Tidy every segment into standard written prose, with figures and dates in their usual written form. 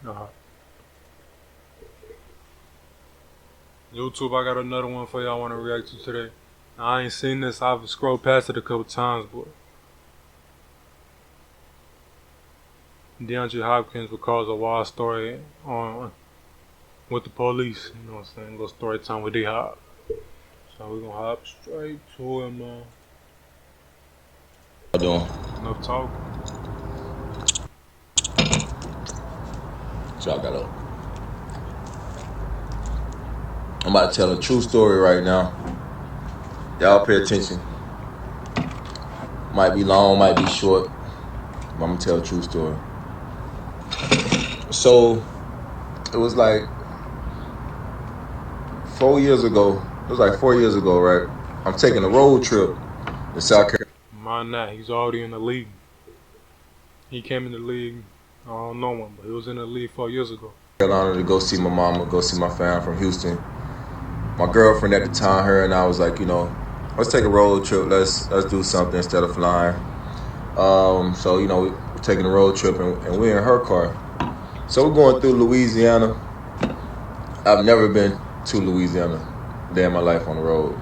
Uh, YouTube, I got another one for y'all I want to react to today. Now, I ain't seen this. I've scrolled past it a couple times, but DeAndre Hopkins recalls a wild story on with the police. You know what I'm saying? Little story time with D-Hop. So we're gonna hop straight to him, man. How doing? Enough talk. So I got up. I'm about to tell a true story right now. Y'all pay attention. Might be long, might be short, but I'm gonna tell a true story. So it was like 4 years ago. It was like 4 years ago, right? I'm taking a road trip to South Carolina. Mind that, he's already in the league. He came in the league, I don't know him, but he was in the league 4 years ago. To go see my mama, go see my fam from Houston. My girlfriend at the time, her and I was like, let's take a road trip. Let's do something instead of flying. So we're taking a road trip and we're in her car. So we're going through Louisiana. I've never been to Louisiana a day in my life on the road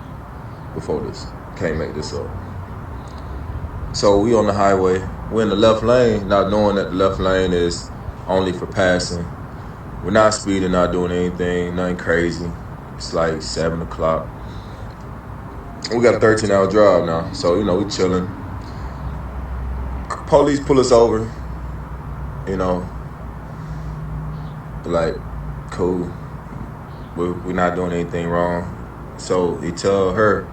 before this. Can't make this up. So we on the highway. We're in the left lane, not knowing that the left lane is only for passing. We're not speeding, not doing anything, nothing crazy. It's like 7 o'clock. We got a 13-hour drive now. So, we chilling. Police pull us over. Like, cool. We're not doing anything wrong. So he tell her,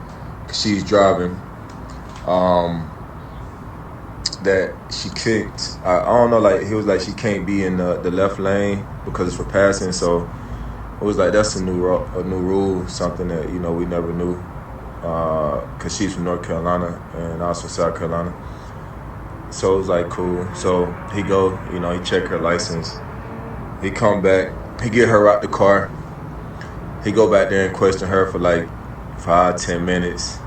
'cause she's driving, that she kicked. I don't know, like, he was like, she can't be in the left lane because it's for passing. So it was like, that's a new rule, something that, we never knew. Because she's from North Carolina and I was from South Carolina. So it was like, cool. So he go, he check her license. He come back, he get her out the car. He go back there and question her for like 5-10 minutes.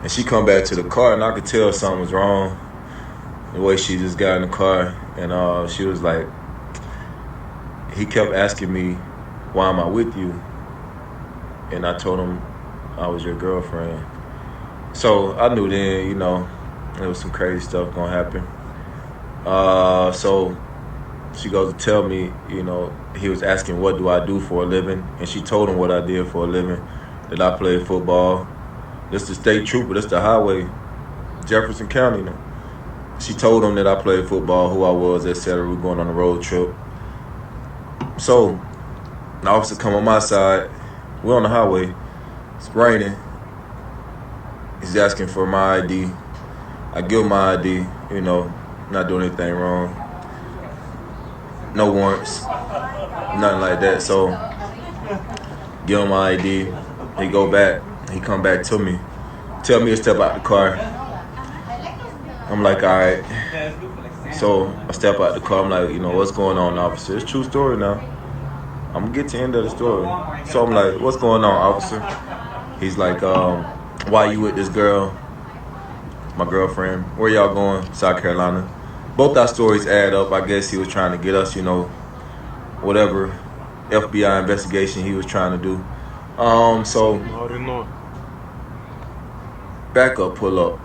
And she come back to the car and I could tell something was wrong. The way she just got in the car. And she was like, he kept asking me, why am I with you? And I told him I was your girlfriend. So I knew then, there was some crazy stuff gonna happen. So she goes to tell me, he was asking what do I do for a living, and she told him what I did for a living, that I played football. This the state trooper, this the highway, Jefferson County. She told him that I played football, who I was, etc. We're going on a road trip. So the officer come on my side. We're on the highway. It's raining. He's asking for my ID. I give him my ID, not doing anything wrong. No warrants, nothing like that. So give him my ID. He go back. He come back to me. Tell me to step out the car. I'm like, all right. So I step out the car. I'm like, what's going on, officer? It's a true story now. I'm gonna get to the end of the story. So I'm like, what's going on, officer? He's like, why you with this girl? My girlfriend. Where y'all going? South Carolina. Both our stories add up. I guess he was trying to get us, whatever FBI investigation he was trying to do. So backup pull up.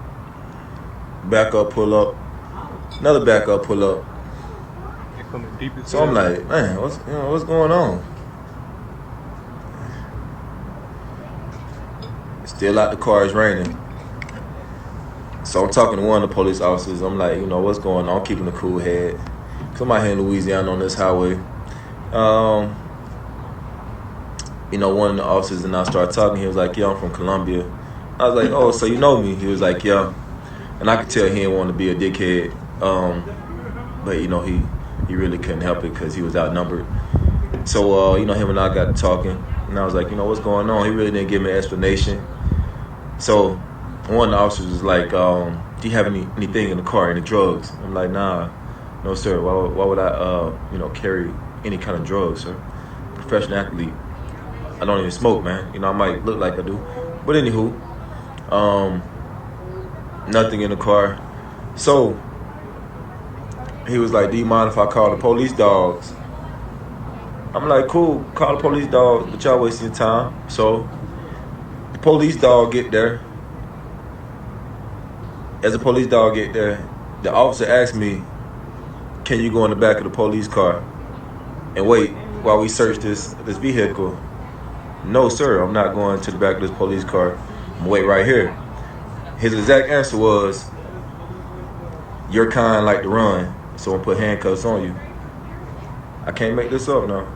Backup pull up. Another backup pull up. So I'm like, man, what's going on? Still out the car, it's raining. So I'm talking to one of the police officers. I'm like, what's going on? I'm keeping a cool head. Cause I'm out here in Louisiana on this highway. One of the officers and I started talking. He was like, yeah, I'm from Columbia. I was like, oh, so you know me? He was like, yeah. And I could tell he didn't want to be a dickhead. But he really couldn't help it because he was outnumbered. So him and I got talking, and I was like, what's going on? He really didn't give me an explanation. So one of the officers was like, do you have anything in the car, any drugs? I'm like, nah, no sir. Why would I carry any kind of drugs, sir? Professional athlete. I don't even smoke, man. I might look like I do, but anywho, nothing in the car. So he was like, do you mind if I call the police dogs? I'm like, cool, call the police dog, but y'all wasting your time. So the police dog get there. As the police dog get there, the officer asked me, can you go in the back of the police car and wait while we search this vehicle? No, sir, I'm not going to the back of this police car. I'm gonna wait right here. His exact answer was, your kind like to run, so I'm gonna put handcuffs on you. I can't make this up now.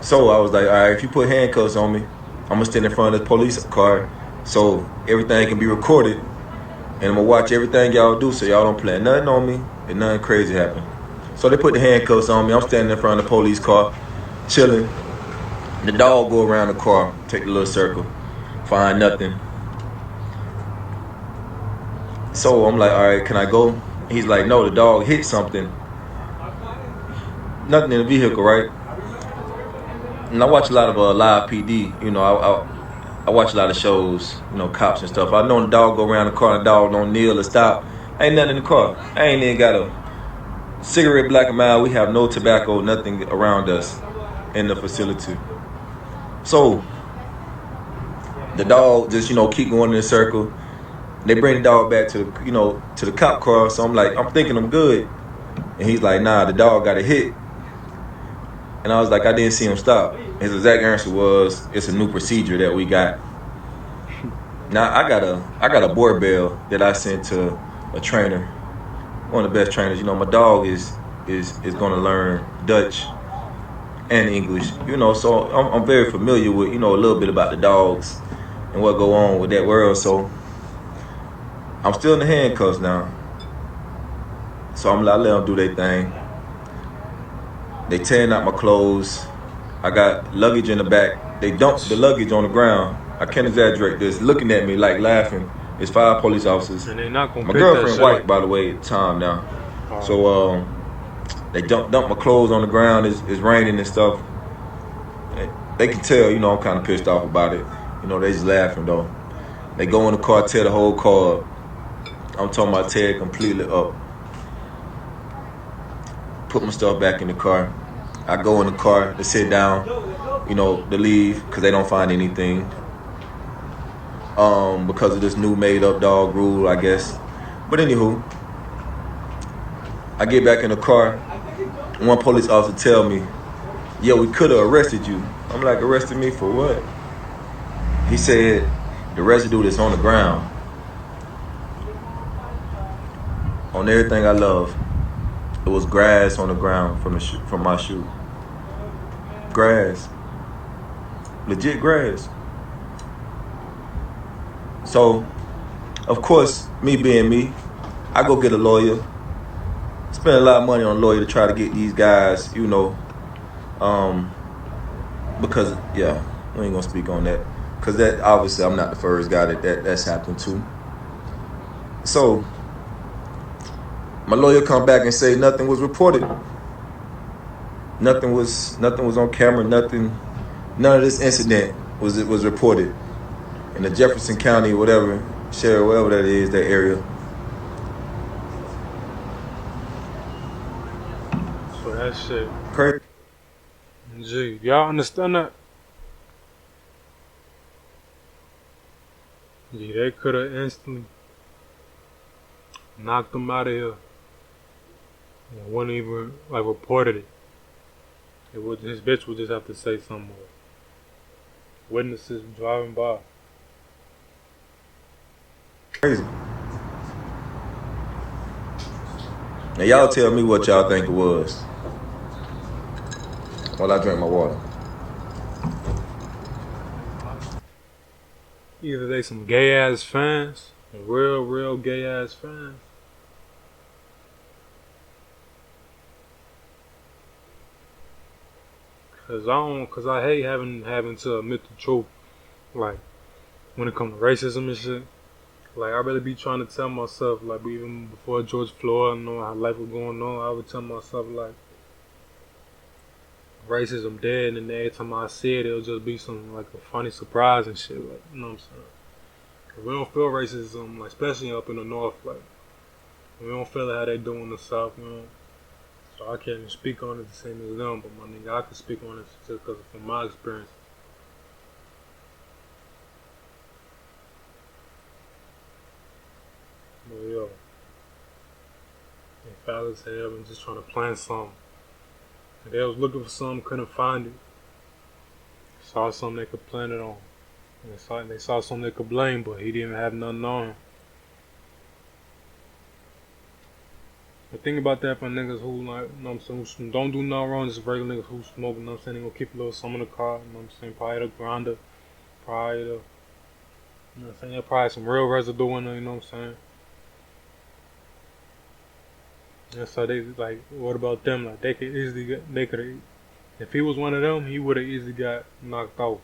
So I was like, all right, if you put handcuffs on me, I'm gonna stand in front of the police car so everything can be recorded, and I'm gonna watch everything y'all do so y'all don't plan nothing on me and nothing crazy happen. So they put the handcuffs on me. I'm standing in front of the police car, chilling. The dog go around the car, take the little circle, find nothing. So I'm like, all right, can I go? He's like, no, the dog hit something. Nothing in the vehicle, right? And I watch a lot of live PD. You know, I watch a lot of shows, you know, cops and stuff. I know the dog go around the car and the dog don't kneel or stop. Ain't nothing in the car. I ain't even got a cigarette black and mild. We have no tobacco, nothing around us in the facility. So the dog just, you know, keep going in a circle. They bring the dog back to the, you know, to the cop car. So I'm like, I'm thinking I'm good. And he's like, nah, the dog got a hit. And I was like, I didn't see him stop. His exact answer was, it's a new procedure that we got. Now I got a board bell that I sent to a trainer, one of the best trainers. You know, my dog is gonna learn Dutch and English. You know, so I'm very familiar with, you know, a little bit about the dogs and what go on with that world. So I'm still in the handcuffs now. So I let them do their thing. They tearing out my clothes. I got luggage in the back. They dumped the luggage on the ground. I can't exaggerate this. Looking at me like laughing. It's 5 police officers. And they not gonna My pick girlfriend that white, shit by the way, at the time now. So they dumped my clothes on the ground. It's raining and stuff. They can tell, you know, I'm kind of pissed off about it. You know, they just laughing though. They go in the car, tear the whole car up. I'm talking about tear it completely up. Put my stuff back in the car. I go in the car to sit down, you know, to leave because they don't find anything. Because of this new made up dog rule, I guess. But anywho, I get back in the car. One police officer tell me, yeah, we could have arrested you. I'm like, arrested me for what? He said, the residue that's on the ground, on everything I love, it was grass on the ground from my shoe. Grass. Legit grass. So, of course, me being me, I go get a lawyer. Spend a lot of money on a lawyer to try to get these guys, you know, because, yeah, we ain't gonna speak on that. Because that, obviously, I'm not the first guy that's happened to. So, my lawyer come back and say nothing was reported. Nothing was on camera, none of this incident was reported. In the Jefferson County, whatever, sheriff, whatever that is, that area. So that shit Crazy. Gee, y'all understand that? Yeah, they could have instantly knocked him out of here. And wouldn't even like reported it. His bitch would just have to say something more. Witnesses driving by. Crazy. Now y'all tell me what y'all think it was while I drink my water. Either they some gay ass fans, real gay ass fans. Cause I hate having to admit the truth. Like, when it comes to racism and shit. Like, I really be trying to tell myself, like, even before George Floyd, I know how life was going on, I would tell myself, like, racism dead, and then every time I see it, it'll just be some, like, a funny surprise and shit, like, you know what I'm saying? 'Cause we don't feel racism, like, especially up in the north, like, we don't feel it how they do in the south, you know? So I can't even speak on it the same as them, but my nigga, I can speak on it just because from my experience. But yo, they fellas have been just trying to plant something. And they was looking for something, couldn't find it. Saw something they could plant it on. And they saw something they could blame, but he didn't have nothing on him. The thing about that for niggas who, like, you know what I'm saying, who don't do nothing wrong, just regular niggas who smoke, you know what I'm saying, they gonna keep a little something in the car, you know what I'm saying, probably the grinder, probably the, you know what I'm saying, there's probably some real residue in there, you know what I'm saying. And so they, like, what about them? Like, they could easily get, they could have, if he was one of them, he would have easily got knocked off.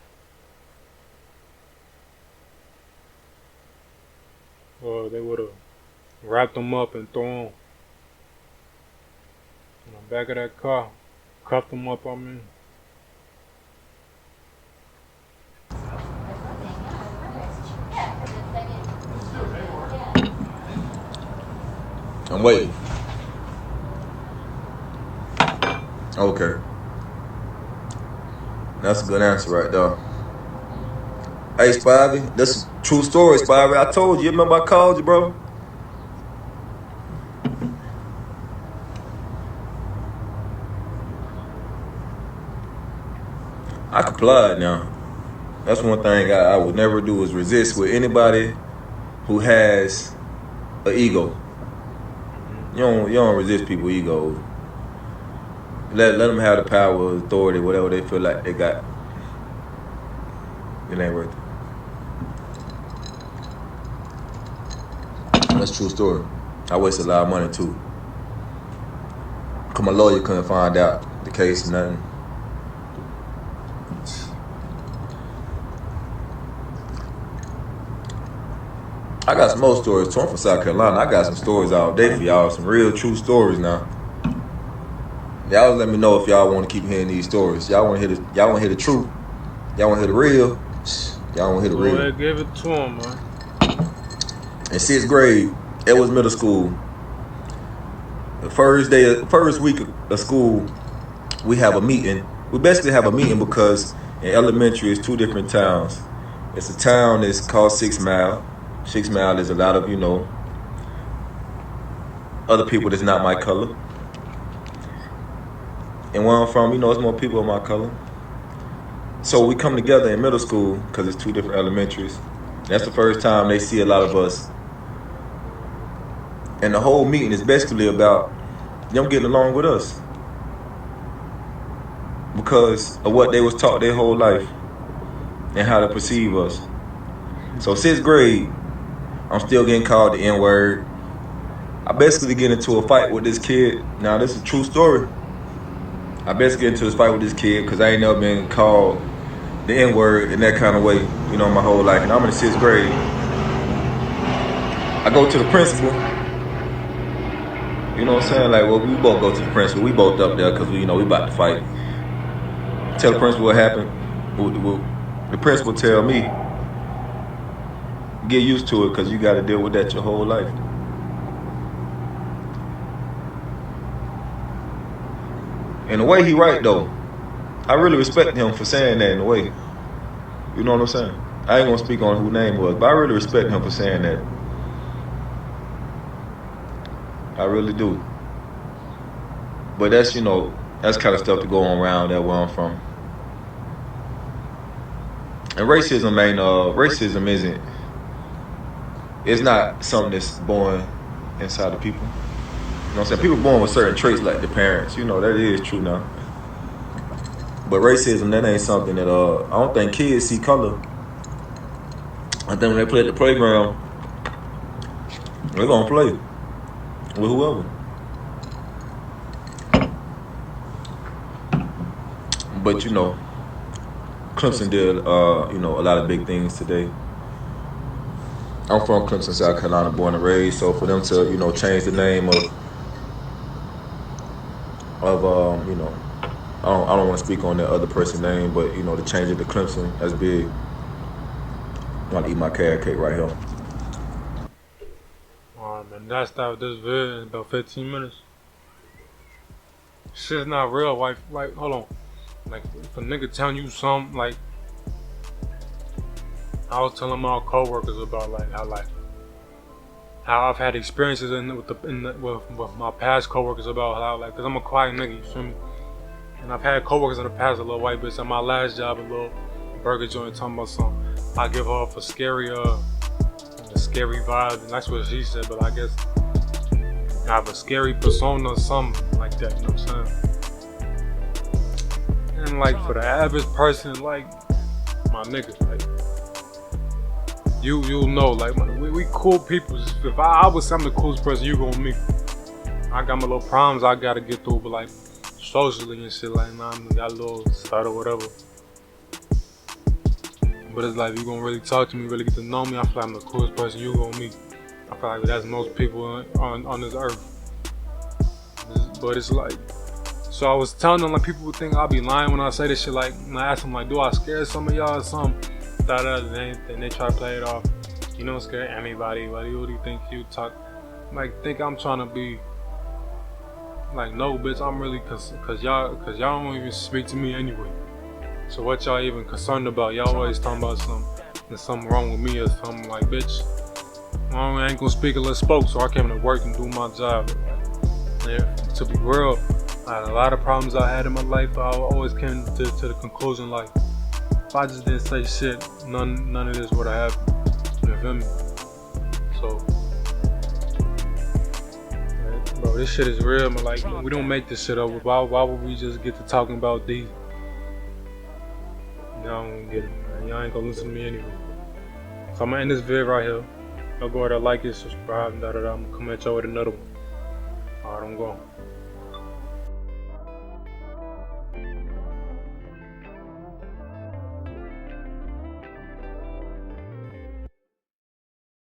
Or they would have wrapped him up and thrown him in the back of that car, cuffed him up, I mean. I'm waiting. Okay. That's a good answer right there. Hey, Spivey, this is a true story, Spivey. I told you. Remember I called you, bro? I complied now. That's one thing I would never do is resist with anybody who has an ego. You don't resist people's egos. Let them have the power, authority, whatever they feel like they got. It ain't worth it. That's a true story. I wasted a lot of money too. Cause my lawyer couldn't find out the case, nothing. I got some more stories too. I'm from South Carolina. I got some stories all day for y'all. Some real true stories now. Y'all let me know if y'all want to keep hearing these stories. Y'all want to hear the truth. Y'all want to hear the real. Y'all want to hear the real. Go ahead, give it to him, man. In 6th grade, it was middle school. The first week of school, we have a meeting. We basically have a meeting because in elementary, it's 2 different towns. It's a town that's called 6 Mile. 6 Mile is a lot of, other people that's not my color. And where I'm from, it's more people of my color. So we come together in middle school because it's 2 different elementaries. That's the first time they see a lot of us. And the whole meeting is basically about them getting along with us because of what they was taught their whole life and how to perceive us. So 6th grade, I'm still getting called the N-word. I basically get into a fight with this kid. Now, this is a true story. I basically get into this fight with this kid because I ain't never been called the N-word in that kind of way, my whole life. And I'm in the 6th grade. I go to the principal. You know what I'm saying? Like, well, we both go to the principal. We both up there because we about to fight. Tell the principal what happened. The principal tell me, get used to it because you got to deal with that your whole life. In a way, he right, though. I really respect him for saying that in a way. You know what I'm saying? I ain't going to speak on who name was, but I really respect him for saying that. I really do. But that's, that's kind of stuff to go on around there where I'm from. And racism isn't, it's not something that's born inside of people. You know what I'm saying? People born with certain traits like their parents. That is true now. But racism, that ain't something that, I don't think kids see color. I think when they play at the playground, they're going to play with whoever. But, Clemson did, a lot of big things today. I'm from Clemson, South Carolina, born and raised. So for them to, change the name of I don't want to speak on that other person's name, but, to change it to Clemson, that's big. I'm going to eat my carrot cake right here. Alright, man, that's that with this video in about 15 minutes. shit's not real. Like, hold on. Like, if a nigga telling you something, like, I was telling my coworkers about how I've had experiences with my past coworkers about how, like, cause I'm a quiet nigga, you feel me? And I've had coworkers in the past, a little white bitch at my last job, a little burger joint, talking about something. I give her off a scary vibe, and that's what she said. But I guess I have a scary persona or something like that. You know what I'm saying? And like for the average person, like my nigga, like you'll know, like we cool people. If I was I'm the coolest person you gonna meet. I got my little problems I gotta get through, but like socially and shit, like I got a little start or whatever. But it's like, if you gonna really talk to me, really get to know me, I feel like I'm the coolest person you gonna meet. I feel like that's most people on this earth. But it's like, so I was telling them, like, people would think I'll be lying when I say this shit. Like, when I ask them, like, do I scare some of y'all or something? Then they try to play it off. You don't scare anybody. Like, who do you think you talk? Like, think I'm trying to be like, no, bitch, I'm really cause y'all don't even speak to me anyway. So what y'all even concerned about? Y'all always talking about there's something wrong with me or something. Like, bitch, I ain't gonna speak unless spoke. So I came to work and do my job. Yeah, to be real, I had a lot of problems I had in my life. I always came to the conclusion, like, if I just didn't say shit, none of this would have happened. You feel me? So, bro, this shit is real, man. Like, we don't make this shit up. Why would we just get to talking about these? Y'all don't get it, man. Y'all ain't gonna listen to me anyway. So I'm gonna end this video right here. Y'all go ahead and like it, subscribe, and I'm gonna come at y'all with another one. Alright, I'm going.